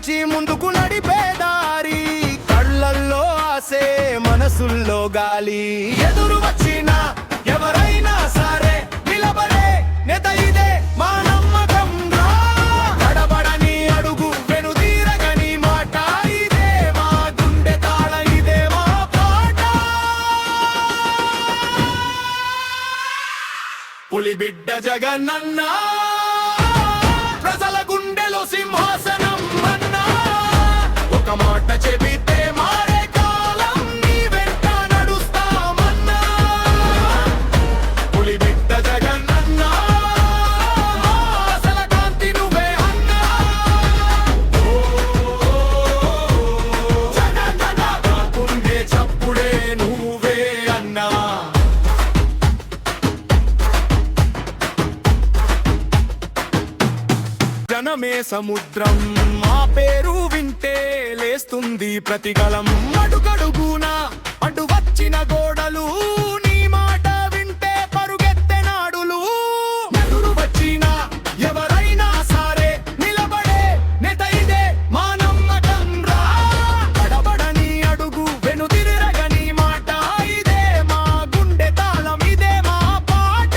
నుంచి ముందుకు నడిపేదారి, కళ్ళల్లో ఆసే మనసుల్లో గాలి. ఎదురు వచ్చిన ఎవరైనా సరే నిలబడే నేత ఇదే మా నమ్మకం రా. తడబడని అడుగు వెనుదీరగని మాట ఇదే మా గుండె తాళ, ఇదే మా పాట. పులిబిడ్డ జగనన్న ప్రజల గుండెలో సింహాసనం అన్నా. ఒక మాట చెబితే మారే కాలం నీ వెంట నడుస్తామన్నా. పులిబిడ్డ జగనన్న ఆశల కాంతి నువ్వే అన్నా. జగనన్న గుండె చప్పుడే నువ్వే అన్నా. జనమే సముద్రం మా పేరు వింటే లేస్తుంది ప్రతిగలం. అడుగడుగునా అడ్డు వచ్చిన గోడలు నీ మాట వింటే పరుగెత్తెనాడులు. ఎదురు వచ్చిన ఎవరైనా సరే నిలబడే నేత ఇదే మా నమ్మకం రా. తడబడని అడుగు వెనుదిరగని మాట ఇదే మా గుండె తాళం, ఇదే మా పాట.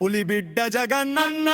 పులిబిడ్డ జగనన్న